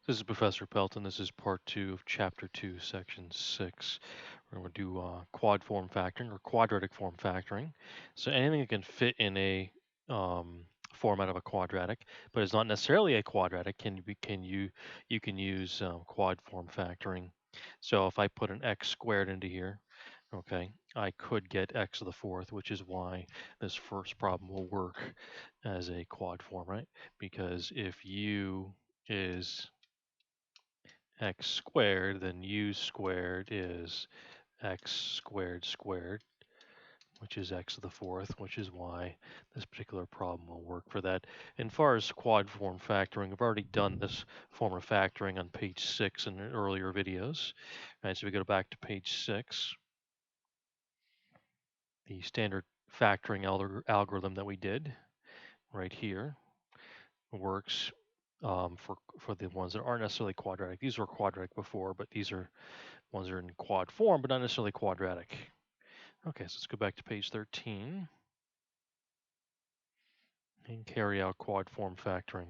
This is Professor Pelton. This is part 2 of Chapter 2, Section 6. We're going to do quad form factoring or quadratic form factoring. So anything that can fit in a format of a quadratic, but is not necessarily a quadratic, you can use quad form factoring. So if I put an x squared into here, okay, I could get x to the fourth, which is why this first problem will work as a quad form, right? Because if u is x squared, then u squared is x squared squared, which is x to the fourth, which is why this particular problem will work for that. And as far as quad form factoring, I've already done this form of factoring on page 6 in earlier videos. All right, so we go back to page 6. The standard factoring algorithm that we did right here works for the ones that aren't necessarily quadratic. These were quadratic before, but these are ones that are in quad form, but not necessarily quadratic. Okay, so let's go back to page 13 and carry out quad form factoring.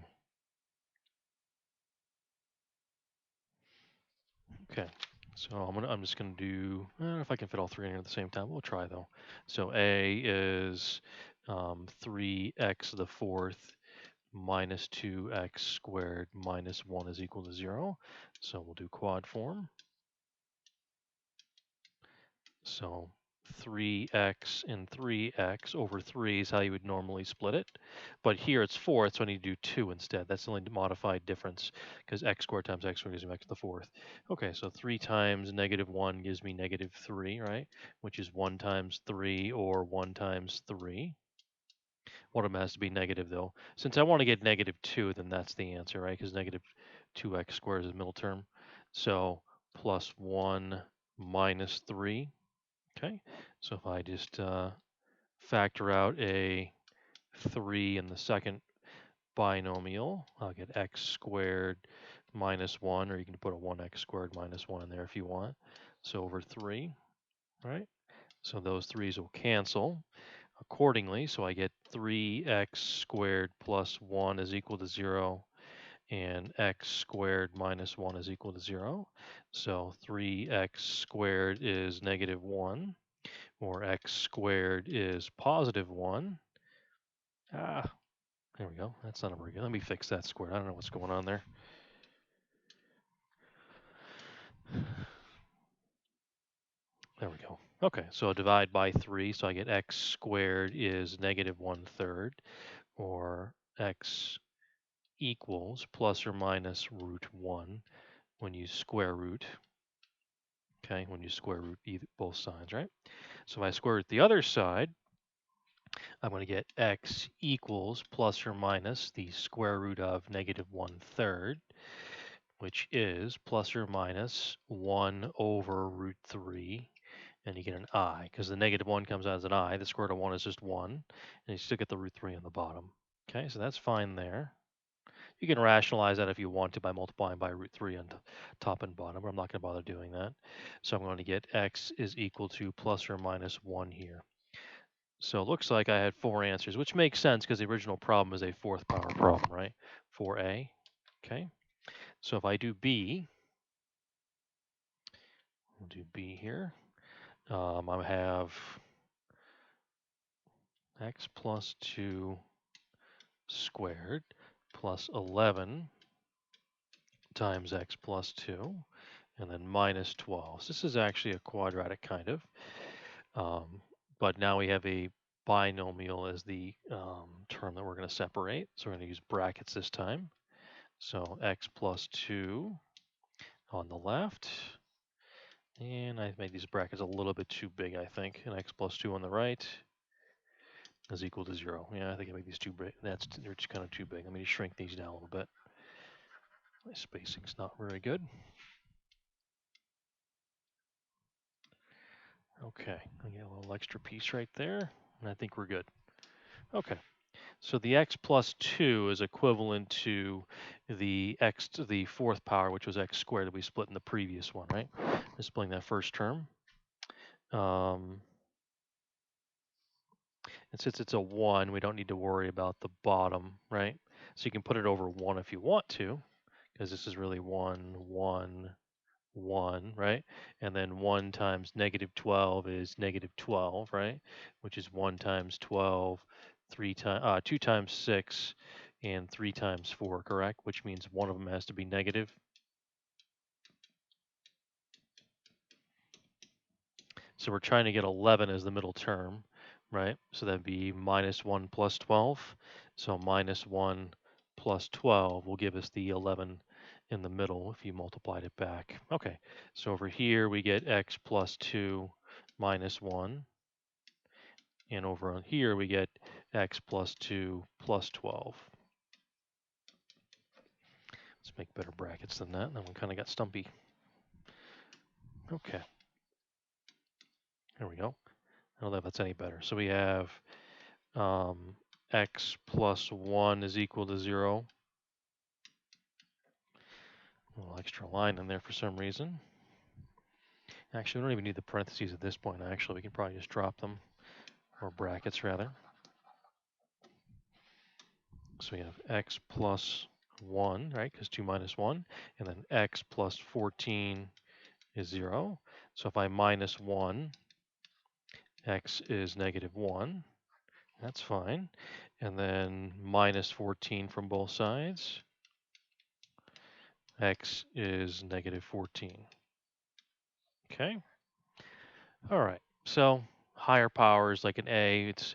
Okay, so I'm just gonna do, I don't know if I can fit all three in here at the same time. We'll try though. So A is 3x to the fourth minus 2x squared minus 1 is equal to 0. So we'll do quad form. So 3x and 3x over 3 is how you would normally split it. But here it's 4, so I need to do 2 instead. That's the only modified difference because x squared times x squared gives me x to the fourth. Okay, so 3 times negative 1 gives me negative 3, right? Which is 1 times 3 or 1 times 3. One of them has to be negative though. Since I want to get negative 2, then that's the answer, right? Because negative 2x squared is the middle term. So plus 1 minus 3. Okay, so if I just factor out a 3 in the second binomial, I'll get x squared minus 1, or you can put a 1x squared minus 1 in there if you want. So over 3, right? So those 3's will cancel accordingly. So I get 3x squared plus 1 is equal to 0, and x squared minus 1 is equal to 0. So 3x squared is negative 1. Or x squared is positive 1. Ah, there we go. That's not a very good. Let me fix that squared. I don't know what's going on there. There we go. Okay, so divide by 3, so I get x squared is negative 1/3, or x equals plus or minus root 1 when you square root. Okay, when you square root both sides, right? So if I square root the other side, I'm going to get x equals plus or minus the square root of negative 1/3, which is plus or minus 1 over root 3, and you get an I, because the negative 1 comes out as an I. The square root of 1 is just 1, and you still get the root 3 on the bottom. Okay, so that's fine there. You can rationalize that if you want to by multiplying by root 3 on top and bottom, but I'm not going to bother doing that. So I'm going to get x is equal to plus or minus 1 here. So it looks like I had 4 answers, which makes sense because the original problem is a fourth power problem, right? 4a. Okay. So if I do b, we'll do b here. I have x plus 2 squared plus 11 times x plus 2, and then minus 12. So this is actually a quadratic kind of. But now we have a binomial as the term that we're going to separate. So we're going to use brackets this time. So x plus 2 on the left. And I made these brackets a little bit too big, I think. And x plus 2 on the right is equal to 0. Yeah, I think I made these too big. They're just kind of too big. Let me just shrink these down a little bit. My spacing's not very good. Okay, I get a little extra piece right there, and I think we're good. Okay, so the x plus 2 is equivalent to the x to the fourth power, which was x squared that we split in the previous one, right? Just splitting that first term. And since it's a 1, we don't need to worry about the bottom, right? So you can put it over 1 if you want to, because this is really 1, 1, 1, right? And then 1 times negative 12 is negative 12, right? Which is 1 times 12, 2 times 6, and 3 times 4, correct? Which means one of them has to be negative. So we're trying to get 11 as the middle term, right? So that'd be minus 1 plus 12. So minus 1 plus 12 will give us the 11 in the middle if you multiplied it back. Okay, so over here we get x plus 2 minus 1. And over on here we get x plus 2 plus 12. Let's make better brackets than that. That one kind of got stumpy. Okay, there we go. I don't know if that's any better. So we have x plus 1 is equal to 0. A little extra line in there for some reason. Actually, we don't even need the parentheses at this point. Actually, we can probably just drop them, or brackets rather. So we have x plus 1, right, because 2 minus 1, and then x plus 14 is 0. So if I minus 1, x is negative 1. That's fine. And then minus 14 from both sides. X is negative 14. Okay. All right. So higher powers like an A, it's,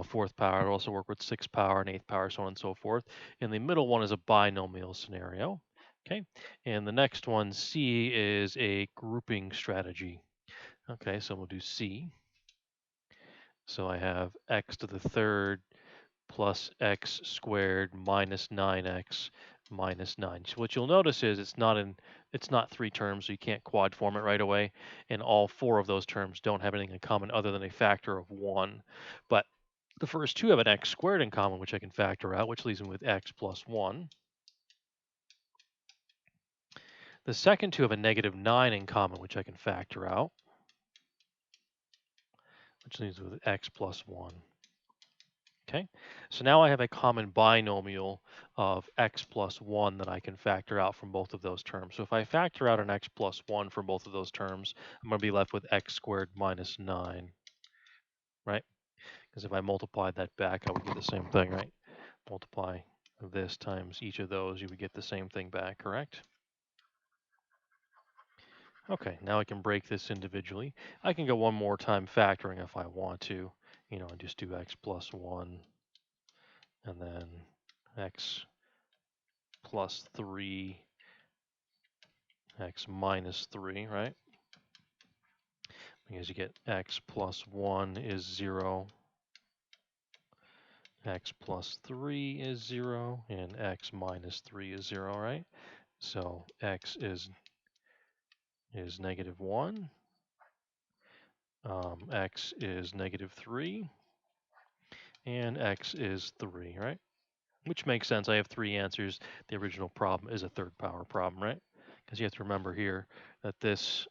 fourth power. It'll also work with sixth power and eighth power, so on and so forth. And the middle one is a binomial scenario. Okay. And the next one, C, is a grouping strategy. Okay. So we'll do C. So I have x to the third plus x squared minus 9x minus 9. So what you'll notice is it's not three terms, so you can't quad form it right away. And all four of those terms don't have anything in common other than a factor of 1. But the first two have an x squared in common, which I can factor out, which leaves me with x plus 1. The second two have a negative 9 in common, which I can factor out, which leaves me with x plus 1. Okay, so now I have a common binomial of x plus 1 that I can factor out from both of those terms. So if I factor out an x plus 1 from both of those terms, I'm going to be left with x squared minus 9, right? Because if I multiplied that back, I would get the same thing, right? Multiply this times each of those, you would get the same thing back, correct? Okay, now I can break this individually. I can go one more time factoring if I want to, and just do x plus 1 and then x plus 3, x minus 3, right? Because you get x plus 1 is 0, x plus 3 is 0, and x minus 3 is 0, right? So x is negative 1, x is negative 3, and x is 3, right? Which makes sense. I have three answers. The original problem is a third power problem, right? Because you have to remember here that this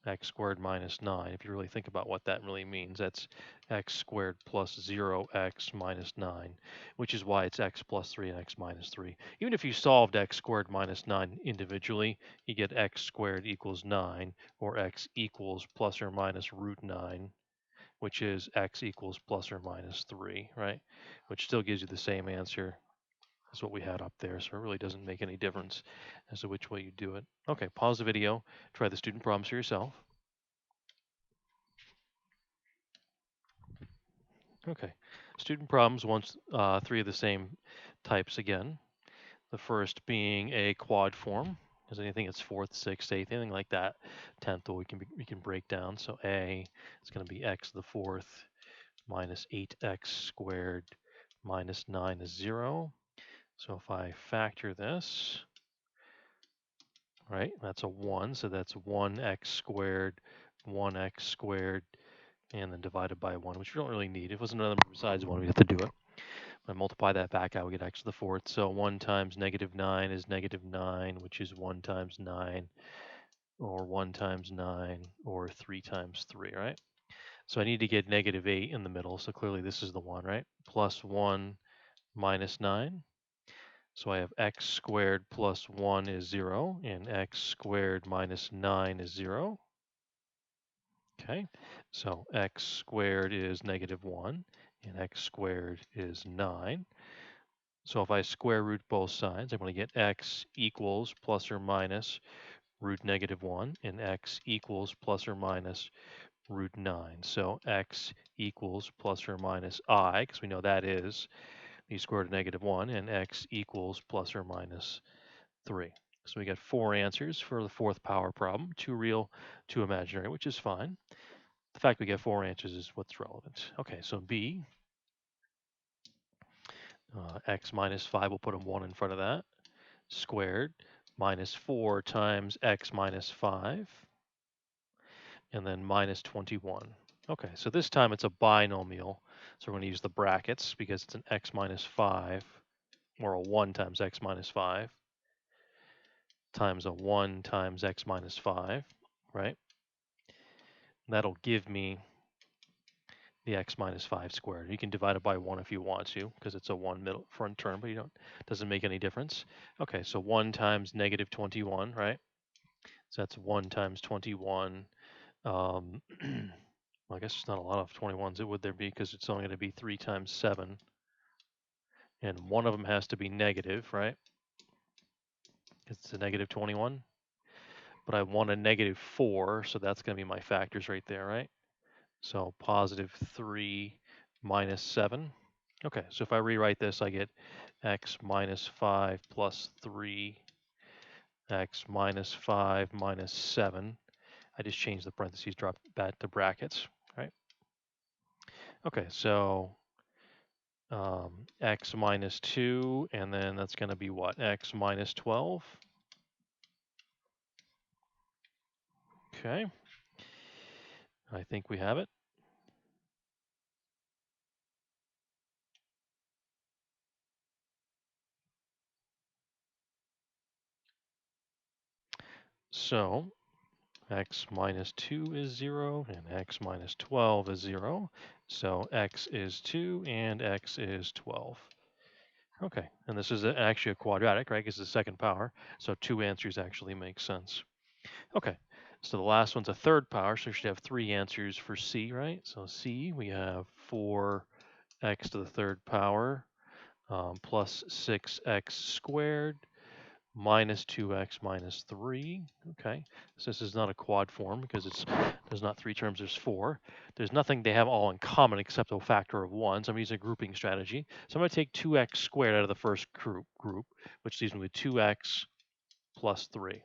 x squared minus 9, if you really think about what that really means, that's x squared plus 0x minus 9, which is why it's x plus 3 and x minus 3. Even if you solved x squared minus 9 individually, you get x squared equals 9, or x equals plus or minus root 9, which is x equals plus or minus 3, right? Which still gives you the same answer as what we had up there, so it really doesn't make any difference as to which way you do it. Okay, pause the video, try the student problems for yourself. Okay, student problems wants three of the same types again. The first being a quad form, because anything that's fourth, sixth, eighth, anything like that, tenth, we can break down. So A is going to be x to the fourth minus 8x squared minus 9 is 0. So if I factor this, right, that's a 1, so that's 1x squared, and then divided by 1, which we don't really need. If it was another number besides 1, we'd have to do it. If I multiply that back out, we get x to the fourth. So 1 times negative 9 is negative 9, which is 1 times 9, or 1 times 9, or 3 times 3, right? So I need to get negative 8 in the middle, so clearly this is the one, right? Plus 1 minus 9. So I have x squared plus 1 is 0, and x squared minus 9 is 0. Okay, so x squared is negative 1, and x squared is 9. So if I square root both sides, I'm going to get x equals plus or minus root negative 1, and x equals plus or minus root 9. So x equals plus or minus I, because we know that is the square root of negative 1, and x equals plus or minus 3. So we get 4 answers for the fourth power problem, 2 real, 2 imaginary, which is fine. The fact we get 4 answers is what's relevant. Okay, so B, x minus 5, we'll put a 1 in front of that, squared, minus 4 times x minus 5, and then minus 21. Okay, so this time it's a binomial, so we're going to use the brackets because it's an x minus 5, or a 1 times x minus 5, times a 1 times x minus 5, right? That'll give me the x minus 5 squared. You can divide it by 1 if you want to, because it's a 1 middle front term, but you don't, doesn't make any difference. Okay, so 1 times negative 21, right? So that's 1 times 21. Well, I guess it's not a lot of 21s, it would there be, because it's only going to be 3 times 7. And one of them has to be negative, right? It's a negative 21. But I want a negative 4, so that's going to be my factors right there, right? So positive 3 minus 7. Okay, so if I rewrite this, I get x minus 5 plus 3, x minus 5 minus 7. I just changed the parentheses, dropped that to brackets, right? Okay, so x minus 2, and then that's going to be what? X minus 12. Okay, I think we have it. So x minus 2 is 0, and x minus 12 is 0. So x is 2, and x is 12. Okay, and this is actually a quadratic, right? Because it's the second power, so 2 answers actually make sense. Okay, so the last one's a third power, so we should have 3 answers for C, right? So C, we have 4x to the third power plus 6x squared minus 2x minus 3. Okay, so this is not a quad form because there's not 3 terms, there's 4. There's nothing they have all in common except a factor of 1, so I'm using a grouping strategy. So I'm going to take 2x squared out of the first group, which leaves me with 2x plus 3.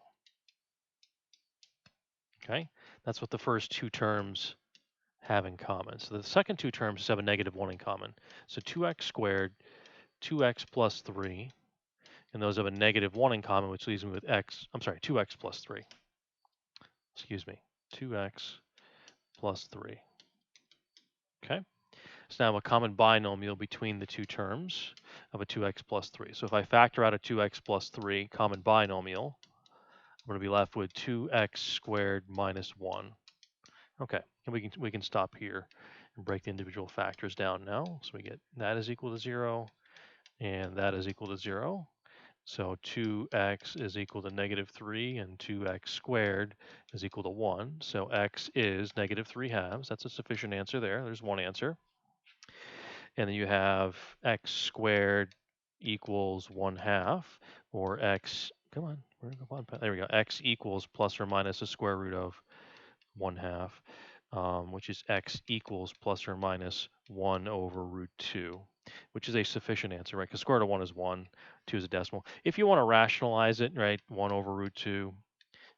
Okay, that's what the first 2 terms have in common. So the second 2 terms have a negative 1 in common. So 2x squared, 2x plus 3, and those have a negative 1 in common, which leaves me with 2x plus 3. Excuse me, 2x plus 3. Okay, so now I have a common binomial between the 2 terms of a 2x plus 3. So if I factor out a 2x plus 3 common binomial, I'm going to be left with 2x squared minus 1. Okay, and we can stop here and break the individual factors down now. So we get that is equal to 0, and that is equal to 0. So 2x is equal to negative 3, and 2x squared is equal to 1. So x is negative 3 halves. That's a sufficient answer there. There's one answer. And then you have x squared equals 1 half, or x, come on, where's the 1? There we go. X equals plus or minus the square root of 1 half, which is x equals plus or minus 1 over root 2, which is a sufficient answer, right? Because square root of 1 is 1, 2 is a decimal. If you want to rationalize it, right, 1 over root 2, you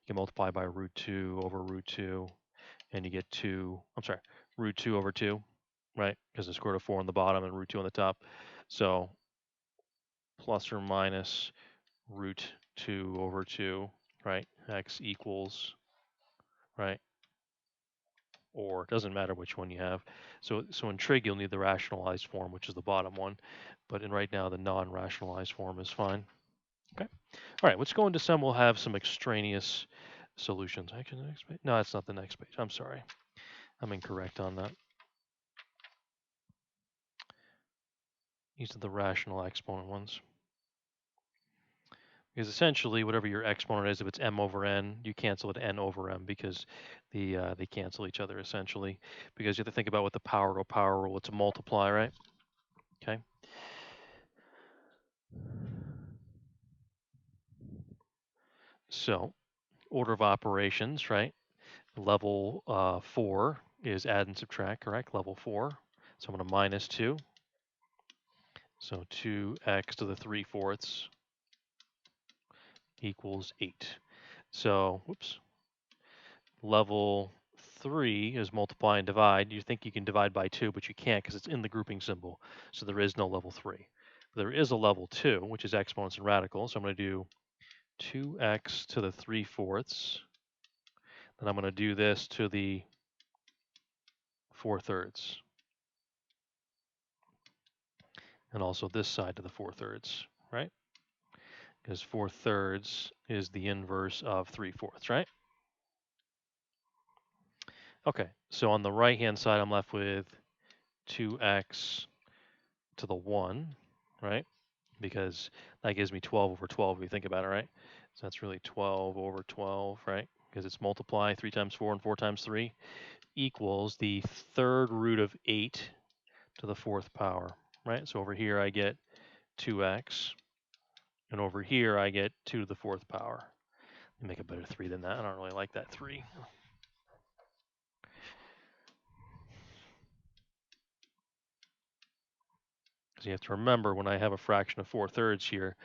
can multiply by root 2 over root 2, and you get root 2 over 2, right? Because the square root of 4 on the bottom and root 2 on the top. So plus or minus root 2 over 2, right? X equals, right? Or it doesn't matter which one you have. So in trig, you'll need the rationalized form, which is the bottom one. But in right now, the non-rationalized form is fine. Okay. All right, let's go into some. We'll have some extraneous solutions. Actually, the next page. No, that's not the next page. I'm sorry. I'm incorrect on that. These are the rational exponent ones. Because essentially, whatever your exponent is, if it's m over n, you cancel it n over m because they cancel each other essentially. Because you have to think about what the power to power rule. It's a multiply, right? Okay. So order of operations, right? Level 4 is add and subtract, correct? Level 4. So I'm going to minus 2. So 2x to the 3/4 equals 8. So, whoops. Level 3 is multiply and divide. You think you can divide by 2, but you can't because it's in the grouping symbol. So there is no level 3. There is a level 2, which is exponents and radicals. So I'm going to do 2x to the 3/4. Then I'm going to do this to the 4/3. And also this side to the 4/3, right? Because 4/3 is the inverse of 3/4, right? Okay, so on the right-hand side, I'm left with 2x to the 1, right? Because that gives me 12 over 12 if you think about it, right? So that's really 12 over 12, right? Because it's multiply 3 times 4 and 4 times 3 equals the third root of 8 to the 4th power, right? So over here I get 2x, and over here I get 2 to the 4th power. Make a better 3 than that. I don't really like that 3. Because you have to remember when I have a fraction of 4/3 here,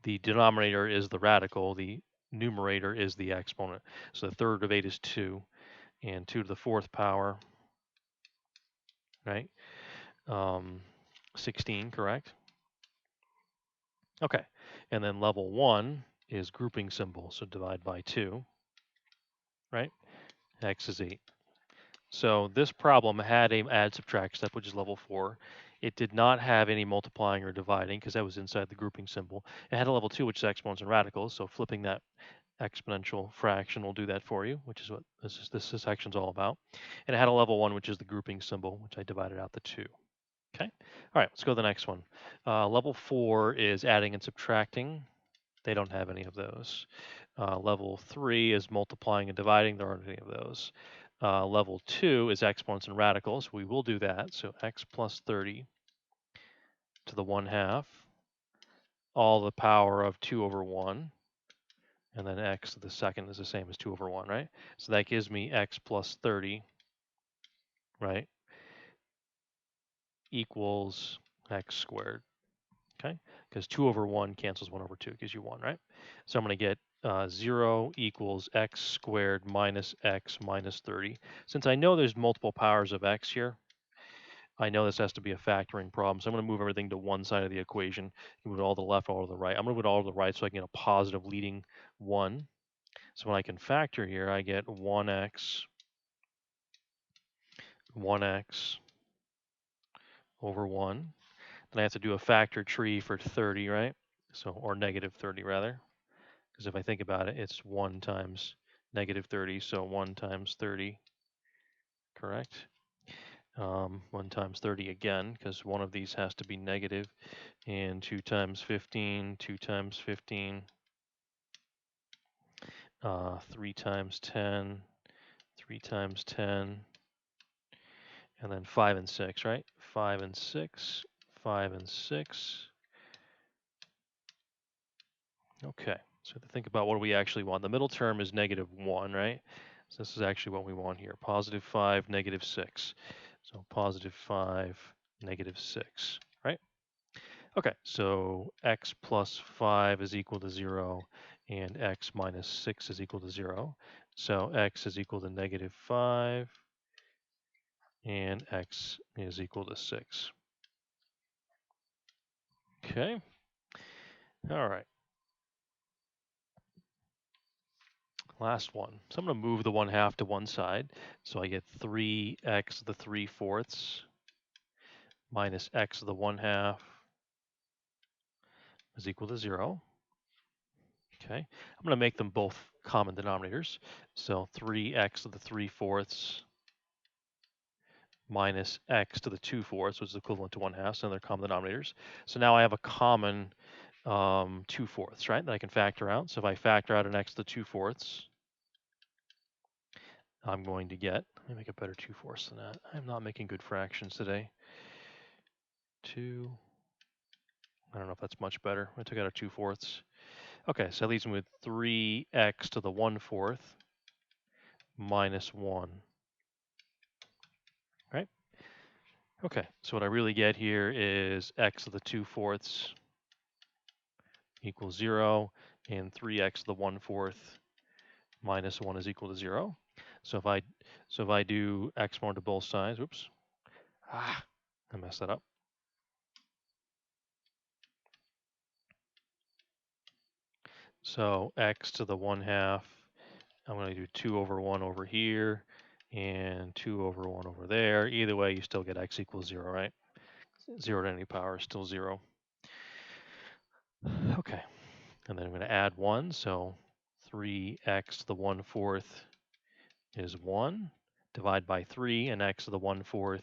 the denominator is the radical, the numerator is the exponent. So the third of 8 is 2, and 2 to the 4th power, right? 16, correct? Okay, and then level 1 is grouping symbol, so divide by 2, right? X is 8. So this problem had a add subtract step, which is level 4. It did not have any multiplying or dividing because that was inside the grouping symbol. It had a level 2, which is exponents and radicals, so flipping that exponential fraction will do that for you, which is what this section's all about. And it had a level 1, which is the grouping symbol, which I divided out the 2. Okay. All right, let's go to the next one. Level 4 is adding and subtracting. They don't have any of those. Level 3 is multiplying and dividing. There aren't any of those. Level 2 is exponents and radicals. We will do that. So x plus 30 to the 1/2, all the power of 2 over 1. And then x to the second is the same as 2 over 1, right? So that gives me x plus 30, right, equals x squared, okay? Because 2 over 1 cancels 1 over 2, gives you 1, right? So I'm going to get 0 equals x squared minus x minus 30. Since I know there's multiple powers of x here, I know this has to be a factoring problem. So I'm going to move everything to one side of the equation. Move it all to the left, all to the right. I'm going to move it all to the right so I can get a positive leading 1. So when I can factor here, I get 1x over 1. Then I have to do a factor tree for 30, right? So, or negative 30 rather. Because if I think about it, it's 1 times negative 30. So 1 times 30, correct? 1 times 30 again, because one of these has to be negative. And 2 times 15, 2 times 15, 3 times 10, 3 times 10, and then 5 and 6, right? 5 and 6, 5 and 6. Okay, so to think about what do we actually want. The middle term is negative 1, right? So this is actually what we want here. Positive 5, negative 6. So positive 5, negative 6, right? Okay, so x plus 5 is equal to 0, and x minus 6 is equal to 0. So x is equal to negative 5, and x is equal to 6. Okay, all right. Last one. So I'm going to move the 1/2 to one side. So I get 3x to the 3/4 minus x to the 1/2 is equal to 0. Okay. I'm going to make them both common denominators. So 3x to the 3/4 minus x to the 2/4, which is equivalent to 1/2. So they're common denominators. So now I have a common 2/4, right? That I can factor out. So if I factor out an x to the 2/4, I'm going to get, let me make a better 2/4 than that. I'm not making good fractions today. 2, I don't know if that's much better. I took out a 2/4. Okay, so that leaves me with 3x to the 1/4 minus 1, right? Okay, so what I really get here is x to the 2/4 equals 0, and 3x to the 1/4 minus 1 is equal to 0. So if I do x more to both sides, oops, I messed that up. So x to the 1/2, I'm going to do 2 over 1 over here, and 2 over 1 over there. Either way, you still get x equals 0, right? 0 to any power is still 0. Okay, and then I'm going to add 1, so 3x to the 1/4 is 1. Divide by 3, and x to the 1/4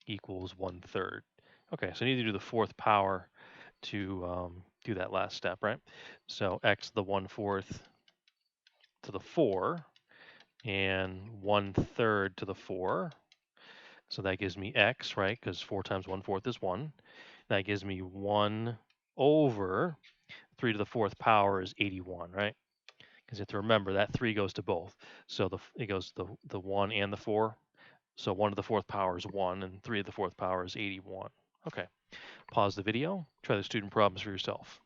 equals 1/3. Okay, so I need to do the 4th power to do that last step, right? So x to the 1/4 to the 4, and 1/3 to the 4. So that gives me x, right? Because 4 times 1/4 is 1. That gives me 1 over 3 to the 4th power is 81, right? Because you have to remember that 3 goes to both. So it goes the 1 and the 4. So 1 to the 4th power is 1, and 3 to the 4th power is 81. Okay, pause the video, try the student problems for yourself.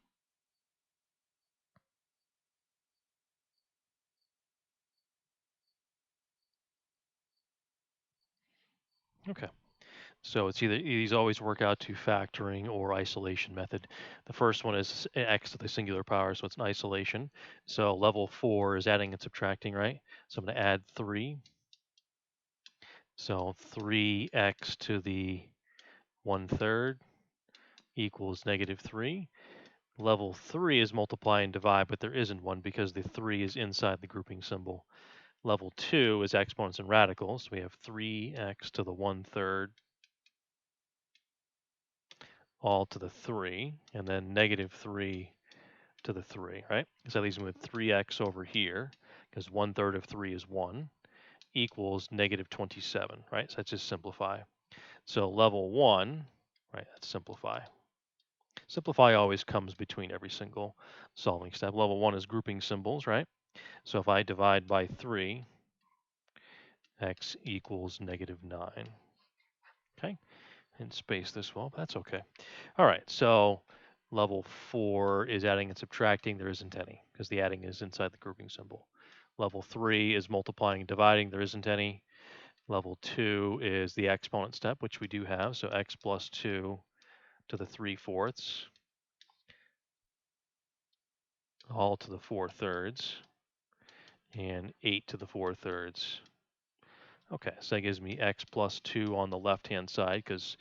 Okay, so it's either these always work out to factoring or isolation method. The first one is x to the singular power, so it's an isolation. So level 4 is adding and subtracting, right? So I'm going to add 3. So 3x to the 1/3 equals -3. Level 3 is multiply and divide, but there isn't one because the 3 is inside the grouping symbol. Level 2 is exponents and radicals. So we have 3x to the 1/3 all to the 3, and then -3 to the 3, right? So that leaves me with 3x over here, because 1/3 of 3 is 1, equals -27, right? So let's just simplify. So level 1, right, that's simplify. Simplify always comes between every single solving step. Level 1 is grouping symbols, right? So if I divide by 3, x equals -9. Okay, and space this well, but that's okay. All right, so level 4 is adding and subtracting. There isn't any because the adding is inside the grouping symbol. Level 3 is multiplying and dividing. There isn't any. Level 2 is the exponent step, which we do have. So x plus 2 to the 3/4 all to the 4/3 and 8 to the 4/3. Okay, so that gives me x plus 2 on the left-hand side because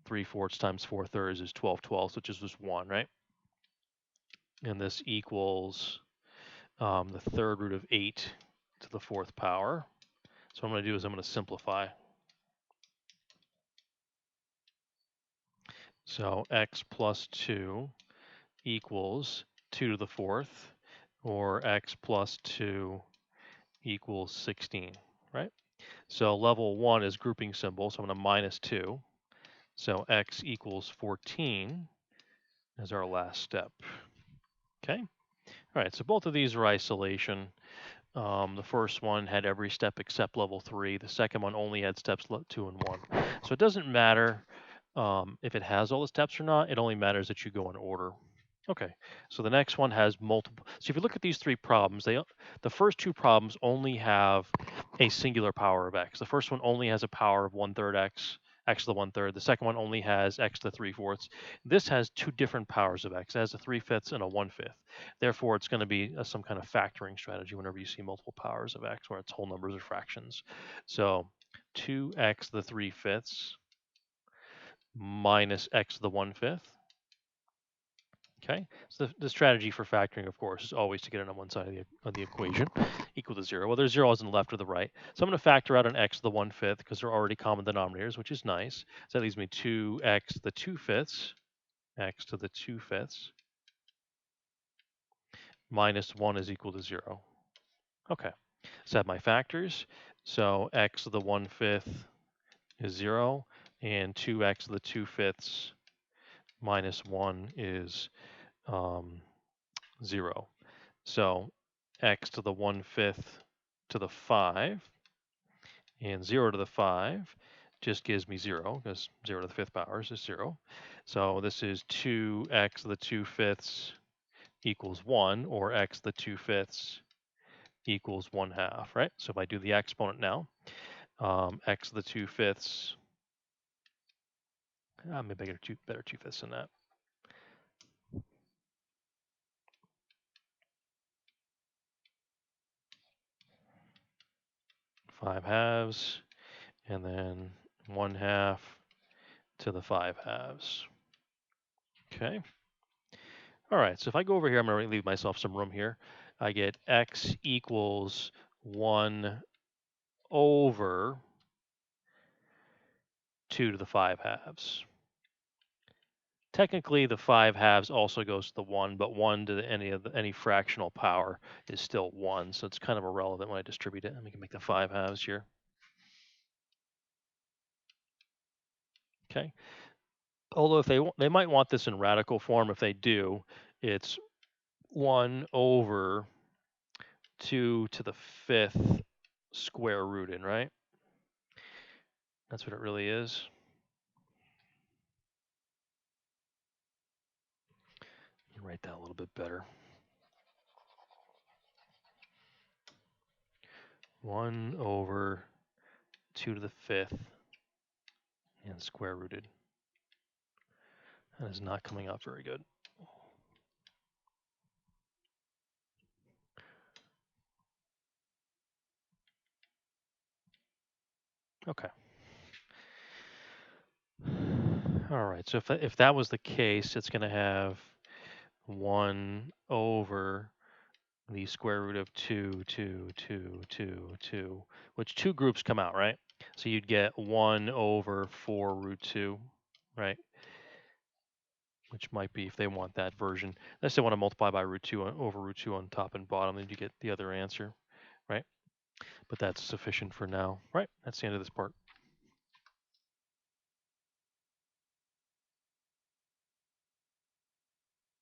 3/4 times 4/3 is 12/12, which is just 1, right? And this equals the 3rd root of 8 to the 4th power. So what I'm going to do is I'm going to simplify. So x plus 2 equals 2 to the 4th, or x plus 2 equals 16, right? So level 1 is grouping symbol, so I'm going to minus 2. So x equals 14 as our last step. Okay? All right, so both of these are isolation. The first one had every step except level 3. The second one only had steps 2 and 1. So it doesn't matter if it has all the steps or not. It only matters that you go in order. Okay, so the next one has multiple. So if you look at these 3 problems, the first 2 problems only have a singular power of x. The first one only has a power of 1/3 x, x to the 1/3. The second one only has x to the 3/4. This has 2 different powers of x. It has a 3/5 and a 1/5. Therefore, it's going to be some kind of factoring strategy whenever you see multiple powers of x, where it's whole numbers or fractions. So 2x to the 3/5 minus x to the 1/5. Okay, so the strategy for factoring, of course, is always to get it on one side of the equation equal to 0. Well, there's zeros on the left or the right. So I'm going to factor out an x to the 1/5 because they're already common denominators, which is nice. So that leaves me 2x to the 2/5 x to the 2/5 minus 1 is equal to 0. Okay, so I have my factors. So x to the 1/5 is 0, and 2x to the 2/5 minus 1 is 0. So x to the 1/5 to the 5 and 0 to the 5 just gives me 0, because 0 to the 5th power is 0. So this is 2x to the 2/5 equals 1, or x to the 2/5 equals 1/2, right? So if I do the exponent now, x to the 2/5, maybe I get a better 2/5 than that. 5/2, and then 1/2 to the 5/2. Okay. All right, so if I go over here, I'm going to leave myself some room here. I get x equals 1 over 2 to the 5/2. Technically, the 5/2 also goes to the 1, but 1 to any fractional power is still 1, so it's kind of irrelevant when I distribute it. We can make the 5/2 here. Okay. Although if they might want this in radical form. If they do, it's 1 over 2 to the 5th square rooted, right? That's what it really is. Let me write that a little bit better. 1 over 2 to the 5th and square rooted. That is not coming out very good. Okay. All right, so if that was the case, it's going to have 1 over the square root of 2, 2, 2, 2, 2, which 2 groups come out, right? So you'd get 1 over 4 root 2, right? Which might be, if they want that version. Unless they want to multiply by root 2 over root 2 on top and bottom, then you get the other answer, right? But that's sufficient for now, right? That's the end of this part.